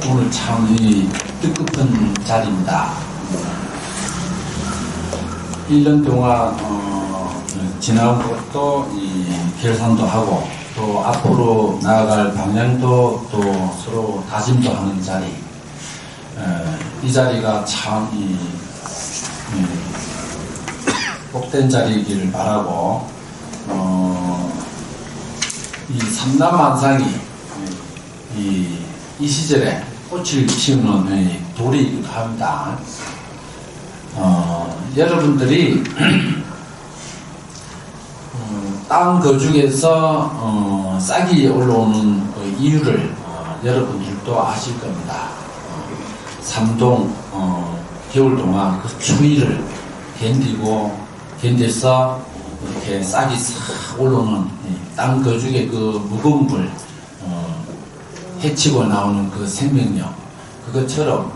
오늘 참 이 뜻깊은 자리입니다. 1년 동안 지나온 것도 이 결산도 하고 또 앞으로 나아갈 방향도 또 서로 다짐도 하는 자리. 이 자리가 참 복된 자리이기를 바라고 이 삼남만상이 이 시절에 꽃을 피우는 돌이기도 합니다. 여러분들이 땅 거중에서 싹이 올라오는 그 이유를 여러분들도 아실 겁니다. 삼동 겨울 동안 그 추위를 견뎌서 이렇게 싹이 싹 올라오는 땅 거중의 그 무거운 물 해치고 나오는 그 생명력, 그것처럼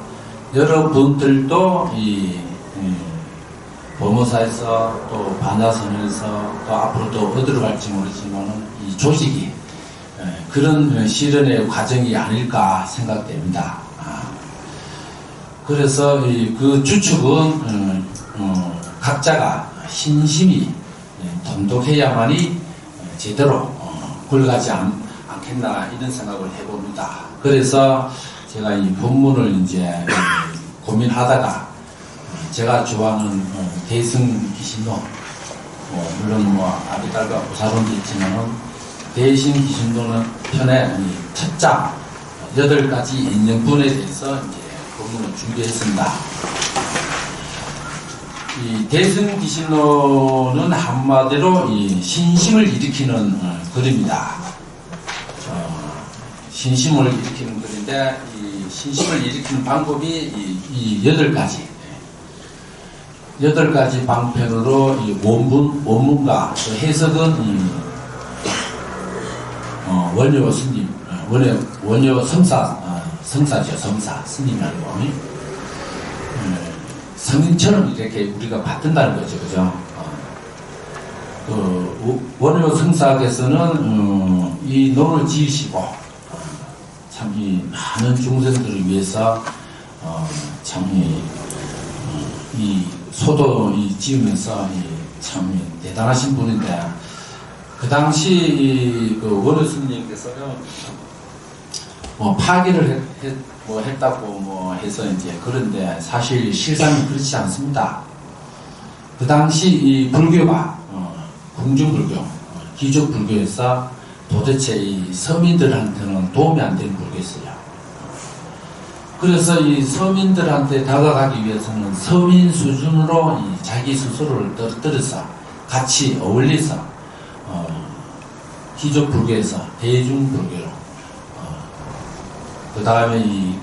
여러분들도 이 법무사에서 또 반야선에서 또 앞으로도 어디로 갈지 모르지만 이 조직이 그런 실현의 과정이 아닐까 생각됩니다. 그래서 그 주축은 각자가 신심이 돈독해야만이 제대로 굴러가지 않겠나 이런 생각을 해봅니다. 그래서 제가 이 본문을 이제 고민하다가 제가 좋아하는 대승 기신론, 물론 아비달과 부사론도 있지만은 대승 기신론은 편의 첫 장 8가지 인연분에 대해서 이제 본문을 준비했습니다. 이 대승 기신론은 한마디로 이 신심을 일으키는 글입니다. 신심을 일으키는 글인데 이 신심을 일으키는 방법이 이 8가지 방편으로 이 원문과 그 해석은 원효 스님, 원효 성사죠. 성사 스님이 아니고 성인처럼 이렇게 우리가 받든다는 거죠, 그죠? 원효 성사께서는 이 논을 지으시고 참 이 많은 중생들을 위해서 참 이 소도 지으면서 참 대단하신 분인데, 그 당시 그 원효 스님께서는 파기를 했다고 해서 이제 그런데 사실 실상은 그렇지 않습니다. 그 당시 이 불교가 궁중불교, 기족불교에서 도대체 이 서민들한테는 도움이 안 되는 불교였어요. 그래서 이 서민들한테 다가가기 위해서는 서민 수준으로 자기 스스로를 떨어뜨려서 같이 어울려서 기족불교에서 대중불교로, 그 다음에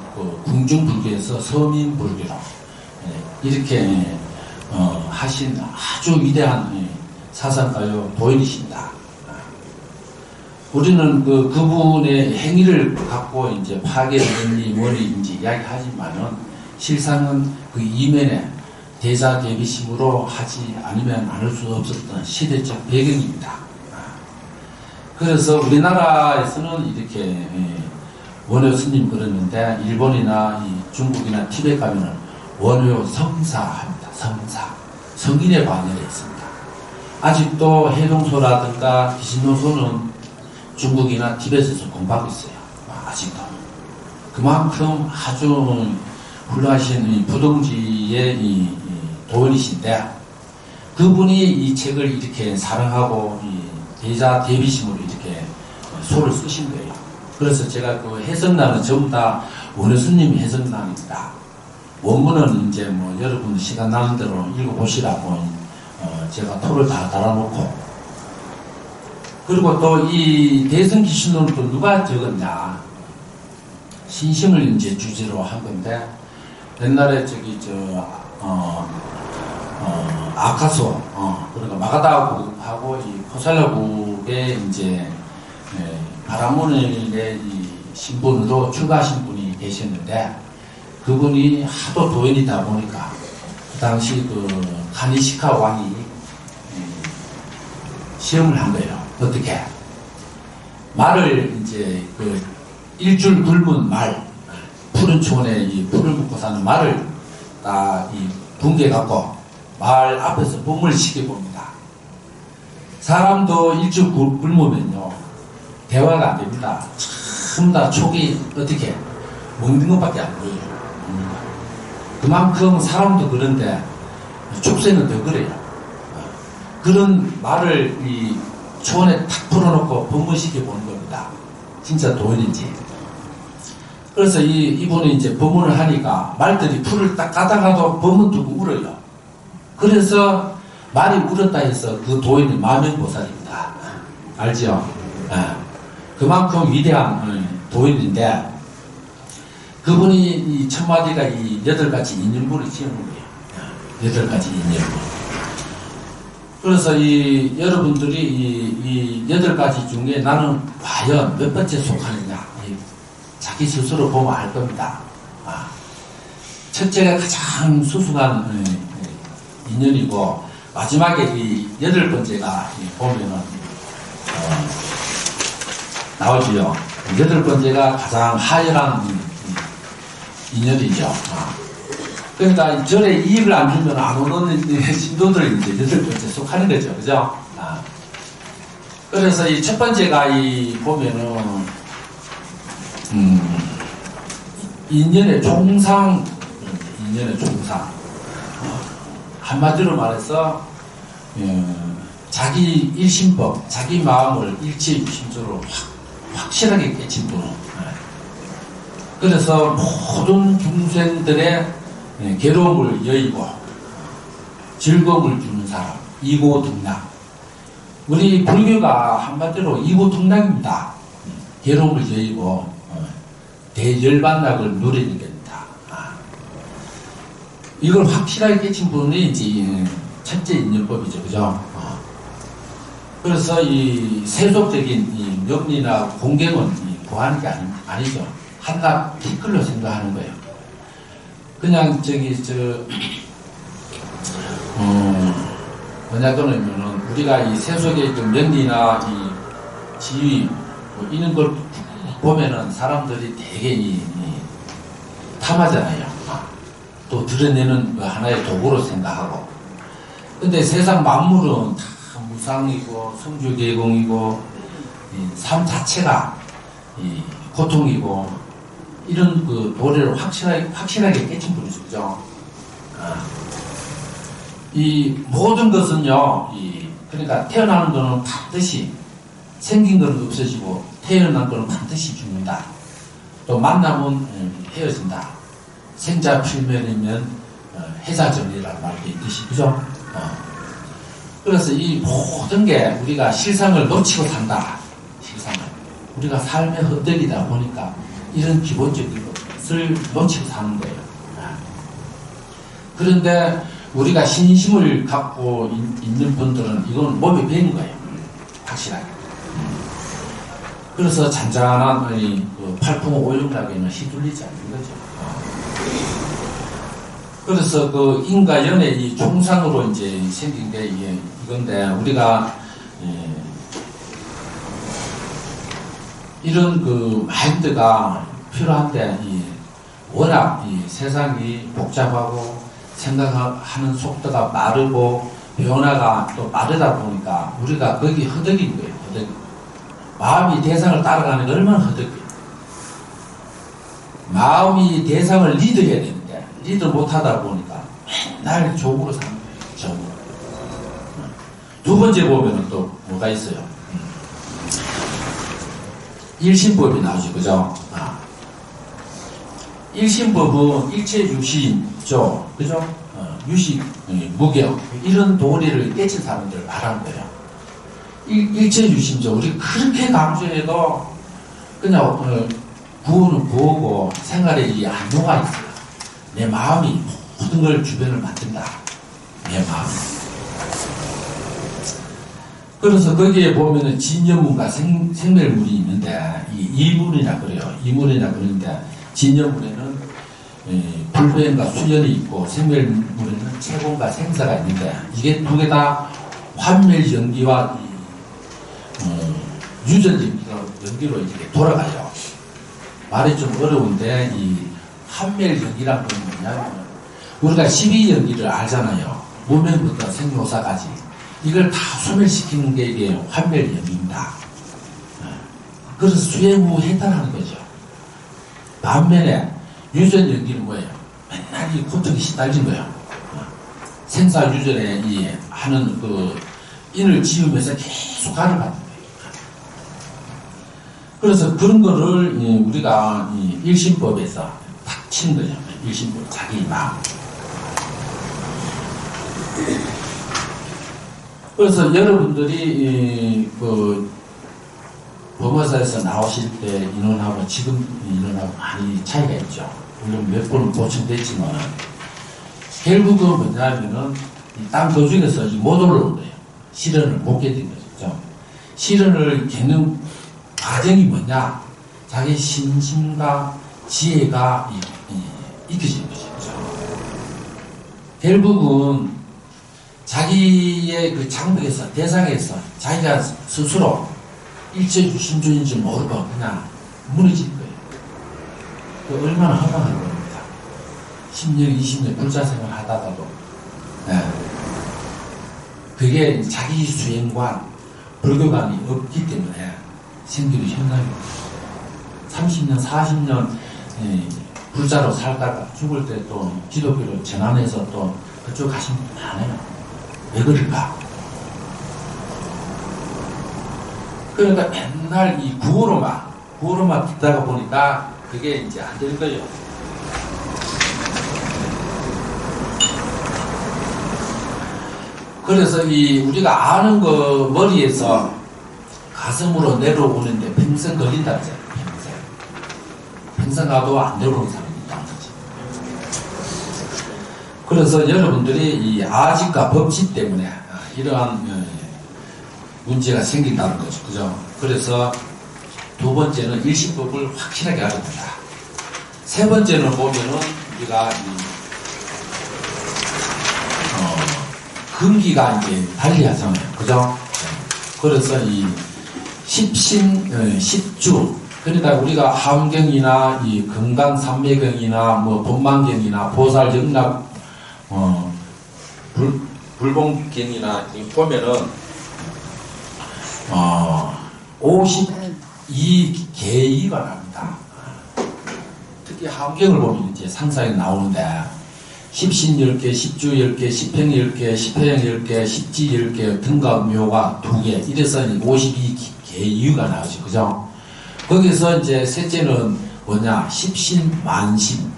궁중불교에서 서민불교로 이렇게 하신 아주 위대한 사상가요 도인이십니다. 우리는 그분의 행위를 갖고 이제 파괴인지 뭐인지 이야기하지만은 실상은 그 이면에 대자대비심으로 하지 않으면 안 할 수 없었던 시대적 배경입니다. 그래서 우리나라에서는 이렇게 원효 스님 그러는데 일본이나 중국이나 티베트 가면은 원효 성사합니다. 성사. 성인의 반열에 있습니다. 아직도 해동소라든가 기신노소는 중국이나 티베트에서 공부하고 있어요. 아직도. 그만큼 아주 훌륭하신 부동지의 도인이신데, 그분이 이 책을 이렇게 사랑하고 대자 대비심으로 이렇게 소를 쓰신 거예요. 그래서 제가 그 해석란은 전부 다 원효 스님 해석란입니다. 원문은 이제 여러분 시간 나는 대로 읽어보시라고 제가 토를 다 달아놓고, 그리고 또 이 대승기신론은 또 누가 적었냐, 신심을 이제 주제로 한 건데, 옛날에 아카소, 그러니까 마가다국하고 이 포살라국의 이제 바라문의 신분으로 출가하신 분이 계셨는데, 그분이 하도 도인이다 보니까 그 당시 카니시카 왕이 시험을 한 거예요. 어떻게 말을 이제 일줄 굶은 말, 푸른 초원에 이 풀을 먹고 사는 말을 딱 이 붕괴 갖고 말 앞에서 몸을 시켜봅니다. 사람도 일줄 굶으면요 대화가 안 됩니다. 전부 다 촉이 어떻게 먹는 것밖에 안 보여요. 그만큼 사람도 그런데 축생은 더 그래요. 그런 말을 이 초원에 탁 풀어놓고 법문시켜 보는 겁니다. 진짜 도인인지. 그래서 이분이 이제 법문을 하니까 말들이 풀을 딱 까다가도 법문 두고 울어요. 그래서 말이 울었다 해서 그 도인이 마명보살입니다. 알죠? 그만큼 위대한 도인인데 그분이 이 첫마디가 이 8가지 인연부를 지은 거예요. 8가지 인연부. 그래서 여러분들이 이 8가지 중에 나는 과연 몇 번째 속하느냐 자기 스스로 보면 알 겁니다. 첫째가 가장 수승한 인연이고 마지막에 이 8번째가 보면은 나오지요. 8번째가 가장 하열한 인연이죠. 그러니까 절에 이익을 안 주면 안 오는 신도들 이제 8번째 속하는 거죠. 그죠? 그래서 이 첫 번째가 보면은, 인연의 종상, 한마디로 말해서, 자기 일심법, 자기 마음을 일체유심조로 확실하게 깨친 분. 그래서 모든 중생들의 괴로움을 여의고 즐거움을 주는 사람, 이고등락. 우리 불교가 한마디로 이고등락입니다. 괴로움을 여의고 대열반락을 누리는 겁니다. 이걸 확실하게 깨친 분이 이제 첫째 인연법이죠. 그죠? 그래서 이 세속적인 이 명리나 공경은 구하는 게 아니죠. 한낱 티끌로 생각하는 거예요. 그냥 뭐냐 그러면은 우리가 이 세속의 그 명리나 이 지위 이런 걸 보면은 사람들이 되게 탐하잖아요. 또 드러내는 하나의 도구로 생각하고. 근데 세상 만물은 다 무상이고 성주계공이고 삶 자체가 고통이고 이런 그 도리를 확실하게 깨친 분이죠. 그죠? 이 모든 것은요, 그러니까 태어나는 거는 반드시 생긴 거는 없어지고 태어난 거는 반드시 죽는다. 또 만나면 헤어진다. 생자 필면이면 해자정리라는 말도 있듯이. 그죠? 그래서 이 모든 게 우리가 실상을 놓치고 산다. 실상을. 우리가 삶의 헛되기다 보니까 이런 기본적인 것을 놓치고 사는 거예요. 그런데 우리가 신심을 갖고 있는 분들은 이건 몸에 배는 거예요. 확실하게. 그래서 잔잔한 그 팔풍오용락에는 휘둘리지 않는 거죠. 그래서 그 인과 연의 이 총상으로 이제 생긴 게 이건데 우리가 이런 그 마인드가 필요한데 워낙 세상이 복잡하고 생각하는 속도가 빠르고 변화가 또 빠르다 보니까 우리가 거기 허덕인 거예요. 허덕이. 마음이 대상을 따라가는 게 얼마나 허덕이에요. 마음이 대상을 리드해야 되는데 리드 못하다 보니까 맨날 조으로 사는 거예요. 조으로. 두 번째 보면은 또 뭐가 있어요. 일심법이 나오죠. 그죠? 일심법은 일체유심죠. 그죠? 유식, 무경 이런 도리를 깨친 사람들을 말하는 거예요. 일체유심죠. 우리 그렇게 강조해도 그냥 구호는 구호고 생활에 이 안도가 있어요. 내 마음이 모든 걸 주변을 만든다. 내 마음. 그래서 거기에 보면은 진여문과 생멸문이 있는데 이문이라 그래요. 이문이라 그러는데 진여문에는 불변과 수연이 있고 생멸문에는 채공과 생사가 있는데 이게 두 개 다 환멸연기와 유전연기로 이렇게 돌아가요. 말이 좀 어려운데 이 환멸연기란 건 뭐냐면 우리가 12연기를 알잖아요. 무명부터 생로사까지 이걸 다 소멸시키는 게 이게 환멸연기입니다. 그래서 수행 후 해탈하는 거죠. 반면에 유전연기는 뭐예요? 맨날 이 고통이 시달린 거예요. 생사유전에 이 하는 그 인을 지으면서 계속 가를 받는 거예요. 그래서 그런 거를 우리가 이 일심법에서 탁 치는 거죠. 일심법, 자기 마음. 그래서 여러분들이 그 법원사에서 나오실 때 인원하고 지금 인원하고 많이 차이가 있죠. 물론 몇 번은 보충됐지만 결국은 뭐냐면은 땅 도중에서 못 올라온 거예요. 시련을 못 견딘 거죠. 시련을 겪는 과정이 뭐냐? 자기 신심과 지혜가 익혀지는 거죠. 결국은 자기의 그 장벽에서, 대상에서 자기가 스스로 일체심존인지 모르고 그냥 무너진 거예요. 그 얼마나 허망한 겁니다. 10년, 20년 불자생활 하다가도. 네. 그게 자기 수행관, 불교관이 없기 때문에 생기기 힘듭니다. 30년, 40년 불자로 살다가 죽을 때 또 기독교로 전환해서 또 그쪽 가신 분 많아요. 왜 그럴까? 그러니까 맨날 이 구호로만 듣다가 보니까 그게 이제 안 되는 거예요. 그래서 우리가 아는 거 머리에서 가슴으로 내려오는데 평생 걸린다 그러잖아요. 평생 가도 안 내려오는 사람이 있다는 거지. 그래서 여러분들이 이 아직과 법칙 때문에 이러한 문제가 생긴다는 거죠. 그죠? 그래서 두 번째는 일심법을 확실하게 알아야 된다. 세 번째는 보면은 우리가 근기가 이제 달리 하잖아요. 그죠? 그래서 이 십신, 십주, 그러니까 우리가 함경이나 이 금강산매경이나 뭐 본만경이나 보살영락, 불봉경이나 보면은 52개의가 납니다. 특히 함경을 보면 이제 상상이 나오는데 십신 10개, 십주 10개, 십행 10개, 십회영 10개, 십지 10개, 등가묘가 2개, 이래서 52개 이유가 나오죠. 그죠? 거기서 이제 셋째는 뭐냐? 십신 만신.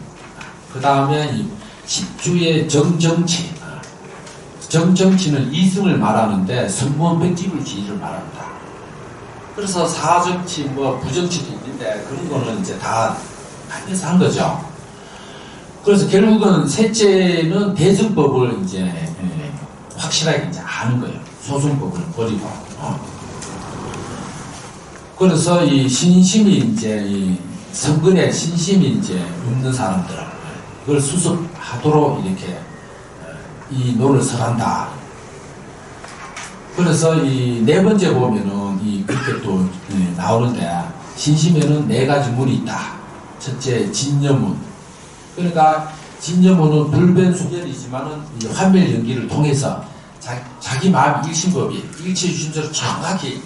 그 다음에 십주의 정정치. 정정치는 이승을 말하는데 선무백집을 지위를 말합니다. 그래서 사정치, 뭐 부정치도 있는데 그런 거는 이제 다 합해서 한 거죠. 그래서 결국은 셋째는 대승법을 이제 확실하게 이제 아는 거예요. 소승법을 버리고. 그래서 이 신심이 이제 성근에 신심이 이제 없는 사람들 그걸 수습하도록 이렇게 이 논을 설한다. 그래서 이 네 번째 보면은 그렇게 또 나오는데 신심에는 네 가지 문이 있다. 첫째 진여문. 그러니까 진여문은 불변수견이지만은 환멸연기를 통해서 자기 마음 일심법이 일체유심조를 정확히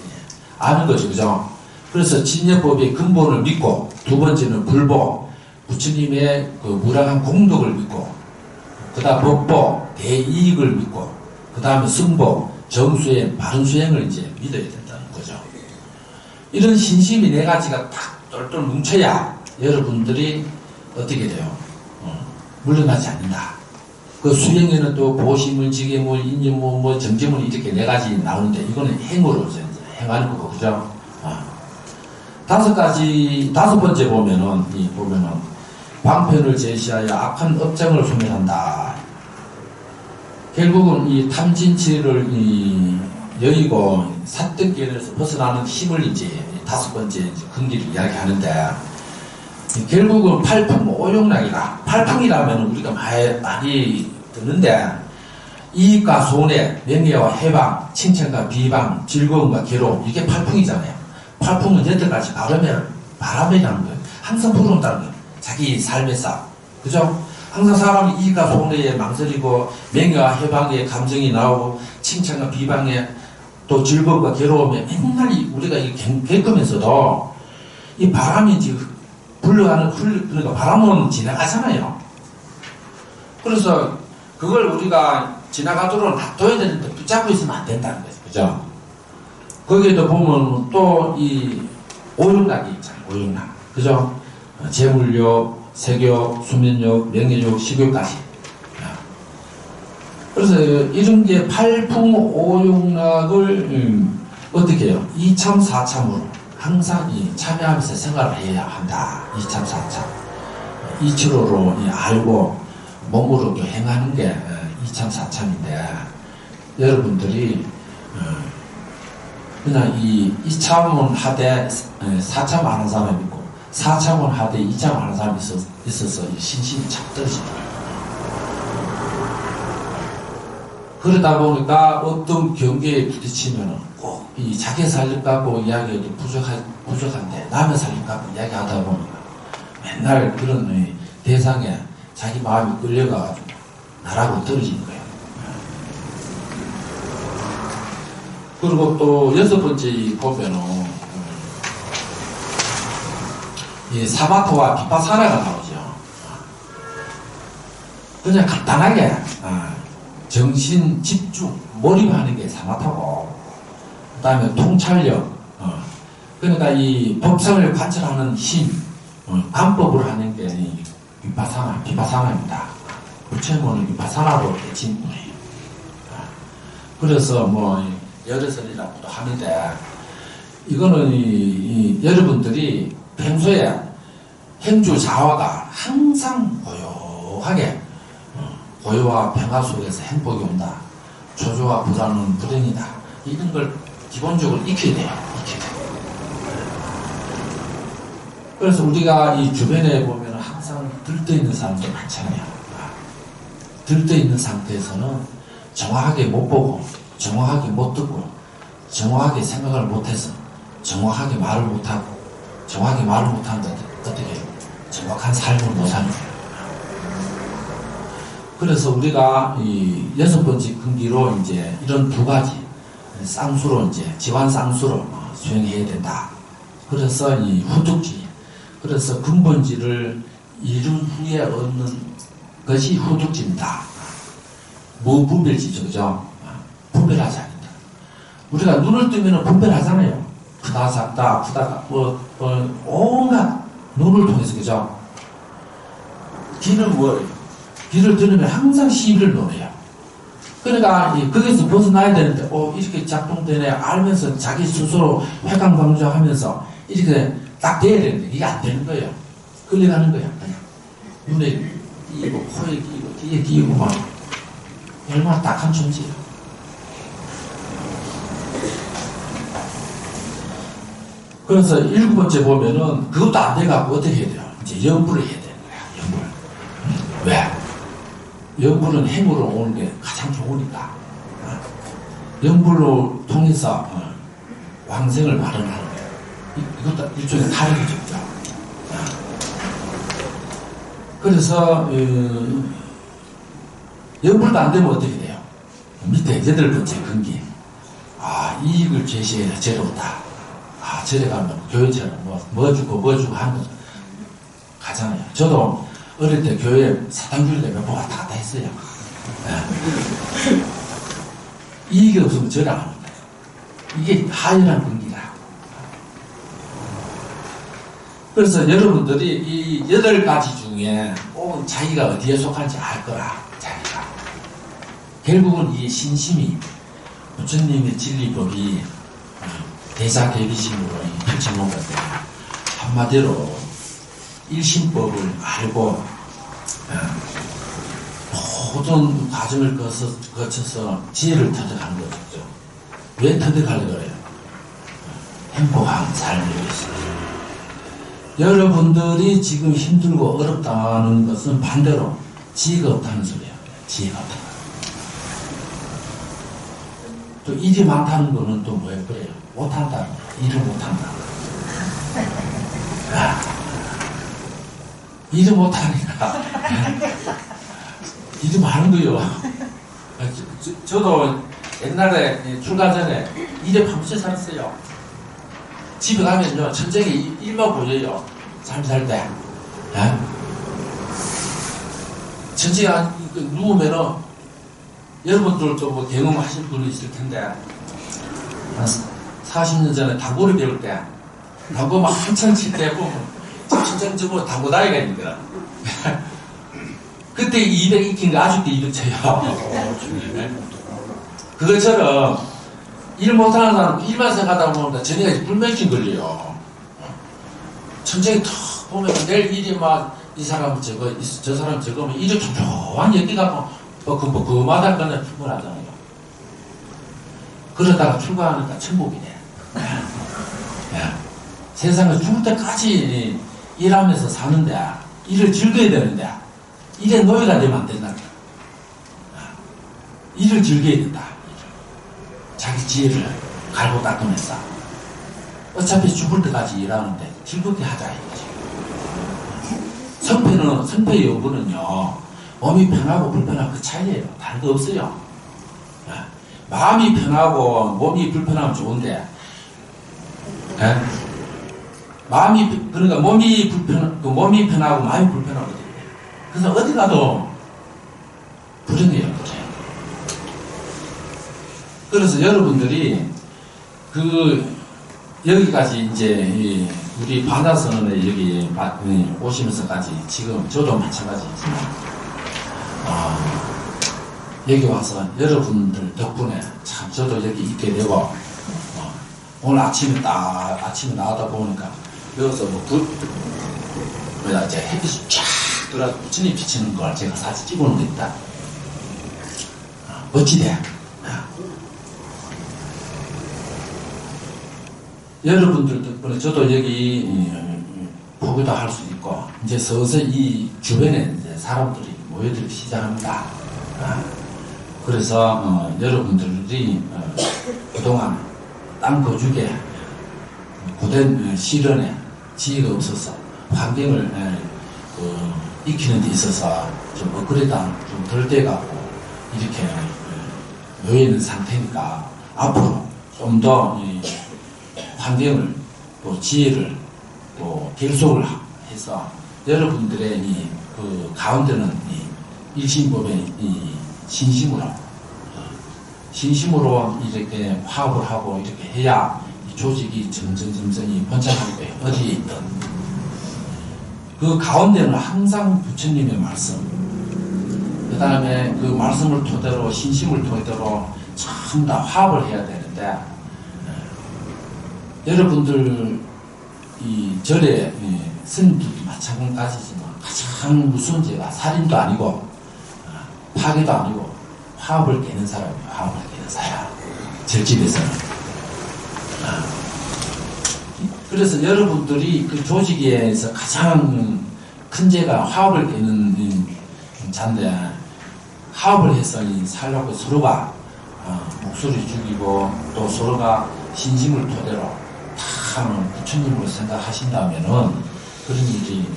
아는 거죠. 그죠? 그래서 진여법의 근본을 믿고 두 번째는 불보, 부처님의 그 무량한 공덕을 믿고 그 다음 법보, 대이익을 믿고 그 다음에 승보, 정수행, 바른 수행을 이제 믿어야 된다는 거죠. 이런 신심이 네 가지가 딱 똘똘 뭉쳐야 여러분들이 어떻게 돼요? 물러나지 않는다. 그 수행에는 또 보시물, 지게물, 인지물, 뭐 정지물 이렇게 네 가지 나오는데 이거는 행으로 행하는 거고, 그죠? 다섯 번째 보면은 방편을 제시하여 악한 업장을 소멸한다. 결국은 이 탐진치를 여의고 사뜻견에서 벗어나는 힘을 이제 다섯 번째 근기를 이야기하는데 결국은 팔풍 오용락이라. 팔풍이라면 우리가 많이 듣는데 이익과 손해, 명예와 해방, 칭찬과 비방, 즐거움과 괴로움 이게 팔풍이잖아요. 팔풍은 여태까지 바람이라는 거예요. 항상 부러운다는 거예요. 자기 삶에서. 그죠? 항상 사람이 이익과 손해에 망설이고 명예와 해방의 감정이 나오고 칭찬과 비방에 또 즐거움과 괴로움에 맨날 우리가 겪으면서도 이 바람이 지금 불러가는 그러니까 바람은 지나가잖아요. 그래서 그걸 우리가 지나가도록 놔둬야 되는데 붙잡고 있으면 안 된다는 거죠. 그죠? 거기에도 보면 또 이 오용락이 있잖아요. 오용락. 그죠? 재물욕, 색욕, 수면욕, 명예욕, 식욕까지. 그래서 이런 게 팔풍오용락을 어떻게 해요? 이참사참으로 항상 참여하면서 생활을 해야 한다. 이참사참. 이치로로 알고 몸으로 행하는 게 이참사참인데 여러분들이 그냥 이참은 하되 사참 하는 사람이 있고 사참은 하되 이참 하는 사람이 있어서 신심이 참 떨어집니다. 그러다 보니까 어떤 경계에 부딪히면 꼭 이 자기 살림 갖고 이야기해도 부족한데 남의 살림 갖고 이야기하다 보니까 맨날 그런 대상에 자기 마음이 끌려가가지고 나라고 떨어지는 거예요. 그리고 또 6번째 보면은 이 사마타와 비파사나가 나오죠. 그냥 간단하게 정신 집중, 몰입하는 게 사마타고 그 다음에 통찰력 그러니까 이 법성을 관찰하는 힘 관법을 하는 게 비파사나입니다. 부처님은 비파사나로 되신 분이에요. 그래서 뭐 열애선이라고도 하는데 이거는 여러분들이 평소에 행주 자화가 항상 고요하게 고요와 평화 속에서 행복이 온다. 조조와 불안은 불행이다. 이런 걸 기본적으로 익혀야 돼요. 그래서 우리가 이 주변에 보면 항상 들떠있는 사람들 많잖아요. 들떠있는 상태에서는 정확하게 못 보고 정확하게 못 듣고 정확하게 생각을 못해서 정확하게 말을 못하고 정확하게 말을 못하는데 어떻게 해요? 정확한 삶을 못 사는 거예요. 그래서 우리가 이 6번째 근기로 이제 이런 두 가지 쌍수로 이제 지환 쌍수로 수행해야 된다. 그래서 이 후득지, 그래서 근본지를 이룬 후에 얻는 것이 후득지입니다. 무분별지죠, 그죠? 분별하지 않는다. 우리가 눈을 뜨면 분별하잖아요. 크다, 작다, 아프다, 온갖 눈을 통해서, 그죠? 귀는 뭐예요? 귀를 들으면 항상 시비를 노려요. 그러니까 거기서 벗어나야 되는데 이렇게 작동되네 알면서 자기 스스로 회강방조하면서 이렇게 딱 돼야 되는데 이게 안 되는 거예요. 끌려가는 거예요. 그냥 눈에 끼고 코에 끼고 귀에 끼고 막 얼마나 딱한 존재예요. 그래서 7번째 보면은 그것도 안 돼갖고 어떻게 해야 돼요? 이제 연불을 해야 되는 거야. 연불. 왜? 연불은 행으로 오는 게 가장 좋으니까 연불로 통해서 왕생을 발언하는 거예요. 이것도 일종의 타락이죠. 그래서 연불도 안 되면 어떻게 돼요? 밑에 8번째 근기. 이익을 제시해야 제로다. 절에 가면 교회처럼 뭐 주고 하는 거 가잖아요. 저도 어릴 때 교회 사탕주일에 몇 번 왔다 갔다 했어요. 이익이 없으면 절에 안 합니다. 이게 하이란 근기라. 그래서 여러분들이 이 8가지 중에 꼭 자기가 어디에 속하는지 알 거라. 자기가. 결국은 이 신심이 부처님의 진리법이 대사대비심으로 펼쳐놓은 건데 한마디로 일심법을 알고 모든 과정을 거쳐서 지혜를 터득하는 거죠. 왜 터득하려고 그래요? 행복한 삶을 위해서. 여러분들이 지금 힘들고 어렵다는 것은 반대로 지혜가 없다는 소리예요. 지혜가 없다는 거예요. 또 일이 많다는 거는 또 뭐예요? 그래요? 못한다는 거예요. 일을 못한다. 일을 못하니까 일이 많은 거요. 저도 옛날에 출가 전에 일에 밤새 살았어요. 집에 가면요 천장에 일만 보여요. 잠 잘 때. 천장에 누우면은 여러분들도 뭐 경험하실 분이 있을 텐데 한 40년 전에 당구를 배울 때 당구 막 한참 칠 때 보면 천장 저거 당구 다리가 있는 거라. 그때 200 익힌 거 아직도 200 쳐요. 그것처럼 일 못하는 사람 일만 생각하다 보면 저녁에 불면증 걸려요. 천장에 턱 보면 내일 일이 막 이 사람은 저거 저 사람 저거면 일이 촉촉한 얘기가 그마다 그냥 출근하잖아요. 그러다가 출근하니까 천국이네. 세상에 죽을 때까지 일하면서 사는데 일을 즐겨야 되는데 일에 노예가 되면 안 된다. 일을 즐겨야 된다. 자기 지혜를 갈고 닦으면서 어차피 죽을 때까지 일하는데 즐겁게 하자 이거지. 성패의 여부는요 몸이 편하고 불편하고 그 차이예요. 다른 거 없어요. 마음이 편하고 몸이 불편하면 좋은데 그러니까 몸이 편하고 마음이 불편하거든요. 그래서 어디 가도 불행해요. 그래서 여러분들이 여기까지 이제 우리 반야선언에 여기 오시면서까지 지금 저도 마찬가지지만 여기 와서 여러분들 덕분에 참 저도 여기 있게 되고 오늘 아침에 나가다 보니까 여기서 이제 햇빛이 쫙 들어가서 부처님 비치는 걸 제가 사진 찍어놓은 게 있다. 멋지대. 여러분들 덕분에 저도 여기 보기도 할 수 있고 이제 서서히 이 주변에 이제 사람들이 모여들기 시작합니다. 그래서 여러분들이 그동안 땅 거주에 고된 시련에 지혜가 없어서 환경을 익히는 데 있어서 좀 업그레이드한 좀 덜 돼가고 이렇게 놓여 있는 상태니까 앞으로 좀 더 환경을 또 지혜를 또 결속을 해서 여러분들의 그 가운데는 일심법의 신심으로 이렇게 화합을 하고 이렇게 해야 이 조직이 점점 번창하게 어디에 있든 그 가운데는 항상 부처님의 말씀 그 다음에 그 말씀을 토대로 신심을 토대로 전부 다 화합을 해야 되는데 여러분들 이 절에 스님들도 마찬가지지만 가장 무서운 죄가 살인도 아니고 파괴도 아니고 화합을 깨는 사람이에요. 화합을 깨는 사람. 절집에서는. 그래서 여러분들이 그 조직에서 가장 큰 죄가 화합을 깨는 자인데 화합을 해서 살려고 서로가 목소리 죽이고 또 서로가 신심을 토대로 다 부처님으로 생각하신다면은 그런 일이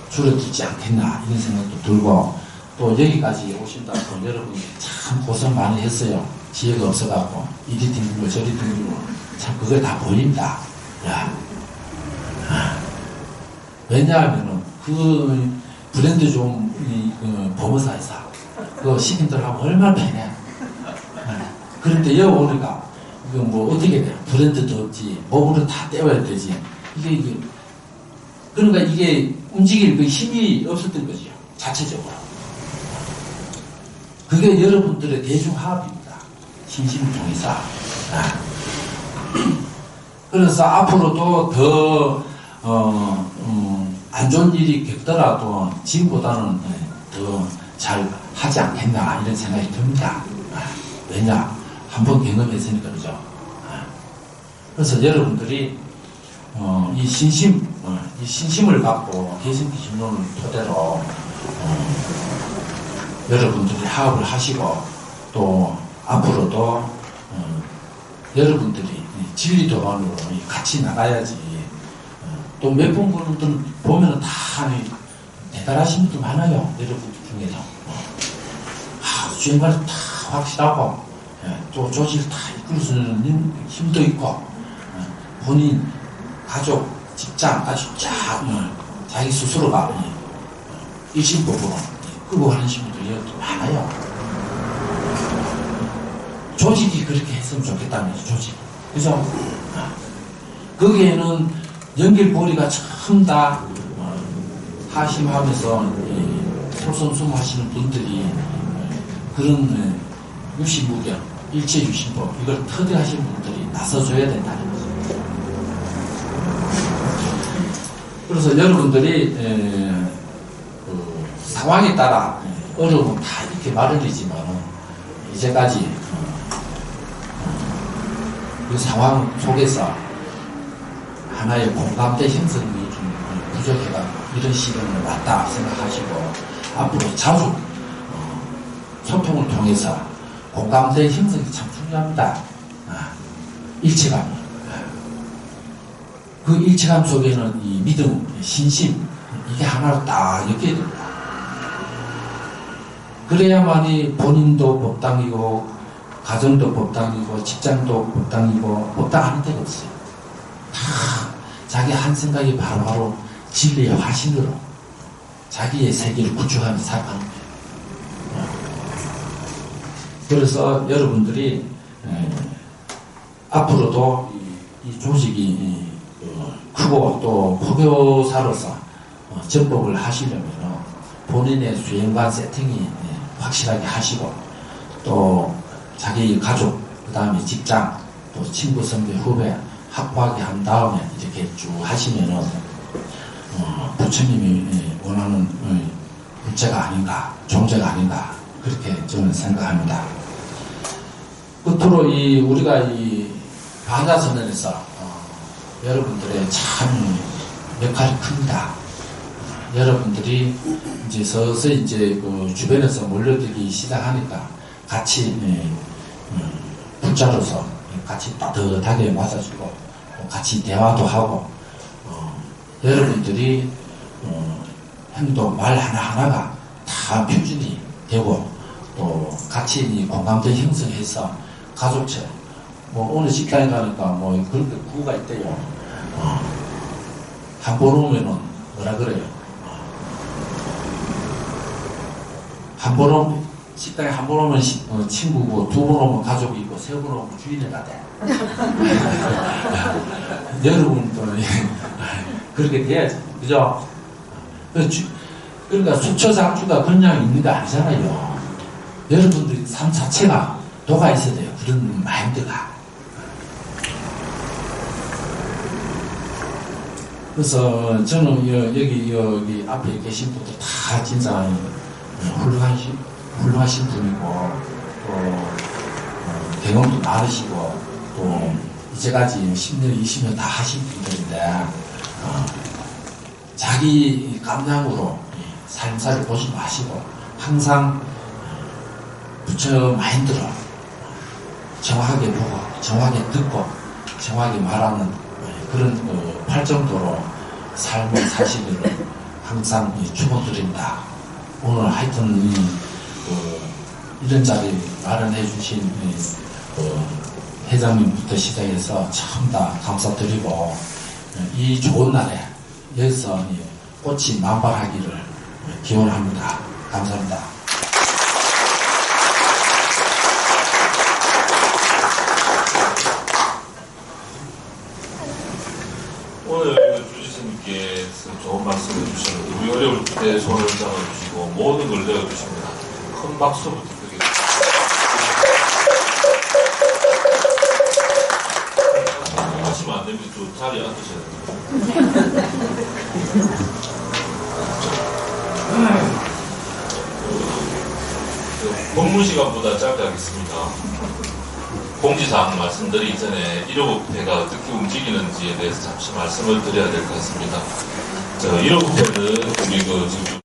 줄어들지 않겠나 이런 생각도 들고 또 여기까지 오신다고 여러분이 참 고생 많이 했어요. 지혜가 없어갖고 이리 튕기고 저리 튕기고 참 그게 다 보입니다. 왜냐하면은 그 브랜드 좀 범어사에서 그 시민들하고 얼마나 편해. 그런데 여기 오니까 이거 뭐 어떻게 돼? 브랜드도 없지. 몸으로 다 떼어야 되지. 이게 그러니까 이게 움직일 그 힘이 없었던 거죠. 자체적으로. 그게 여러분들의 대중화합입니다. 신심을 통해서. 그래서 앞으로도 더 안 좋은 일이 겪더라도 지금보다는 더 잘 하지 않겠나 이런 생각이 듭니다. 왜냐? 한번 경험했으니까 그죠. 그래서 여러분들이 이 신심을 갖고 개성기신론을 토대로 여러분들이 화합을 하시고 또 앞으로도 여러분들이 진리 도반으로 같이 나가야지. 또 몇 분 보면은 다 대단하신 분도 많아요. 여러분 중에서. 주인과는 다 확실하고, 또 조직을 다 이끌 수 있는 힘도 있고, 본인, 가족, 직장 아주 자기 스스로가 일심법으로 끌고 가는 분들이 많아요. 조직이 그렇게 했으면 좋겠다면서, 조직. 그죠? 거기에는 연결고리가 전부 다 하심하면서 솔선수범하시는 분들이 그런 유시무견, 일체유심법 이걸 터득하시는 분들이 나서줘야 된다는 거죠. 그래서 여러분들이 상황에 따라 어려움은 다 이렇게 마련이지만 이제까지 그 상황 속에서 하나의 공감대 형성이 좀 부족해가 이런 시간을 왔다 생각하시고 앞으로 자주 소통을 통해서 공감대 형성이 참 중요합니다. 일체감. 그 일체감 속에는 이 믿음, 신심 이게 하나로 딱 엮여야 됩니다. 그래야만이 본인도 법당이고 가정도 법당이고 직장도 법당이고 법당 아닌 데가 없어요. 다 자기 한 생각이 바로바로 진리의 화신으로 자기의 세계를 구축하면서 살아가는 거예요. 그래서 여러분들이 앞으로도 이 조직이 크고 또 포교사로서 전복을 하시려면 본인의 수행관 세팅이 확실하게 하시고 또 자기 가족, 그 다음에 직장, 또 친구, 선배, 후배 확보하게 한 다음에 이렇게 쭉 하시면은 부처님이 원하는 불제가 아닌가, 종제가 아닌가 그렇게 저는 생각합니다. 끝으로 우리가 이 반야선언에서 여러분들의 참 역할이 큽니다. 여러분들이 이제 서서히 이제 그 주변에서 몰려들기 시작하니까 같이 불자로서 같이 따뜻하게 맞아주고 같이 대화도 하고 여러분들이 행동 말 하나하나가 다 표준이 되고 또 같이 이 공감대 형성해서 가족처럼 오늘 식당에 가니까 그렇게 구호가 있대요. 한 번 오면은 뭐라 그래요? 한 번 오면 식당에 한 번 오면 친구고 두 번 오면 가족이고 세 번 오면 주인이가 돼. 여러분도 그렇게 돼야지, 그죠? 그러니까 수처상주가 그냥 있는 거 아니잖아요. 여러분들이 삶 자체가 도가 있어야 돼요. 그런 마인드가. 그래서 저는 여기 앞에 계신 분들 다 진짜 훌륭하신 분이고 또 경험도 많으시고 또 이제까지 10년, 20년 다 하신 분들인데 자기 감량으로 삶사를 보지 마시고 항상 부처 마인드로 정확하게 보고 정확하게 듣고 정확하게 말하는 그런 팔정도로 삶을 사시기를 항상 축원드립니다. 오늘 하여튼 이런 자리 마련해 주신 회장님부터 시작해서 참 다 감사드리고 이 좋은 날에 여기서 꽃이 만발하기를 기원합니다. 감사합니다. 오늘 주지스님께서 좋은 말씀을 해주셨는데 우리 어려울 때 손을 잡아주시고 모든 걸 내어주십니다. 큰 박수 부탁드리겠습니다. 하시면 안 됩니다. 저 자리에 앉으셔야 됩니다. 법문 시간보다 짧게 하겠습니다. 공지사항 말씀드리기 전에 1호부패가 어떻게 움직이는지에 대해서 잠시 말씀을 드려야 될 것 같습니다. 1호부패는 우리 지금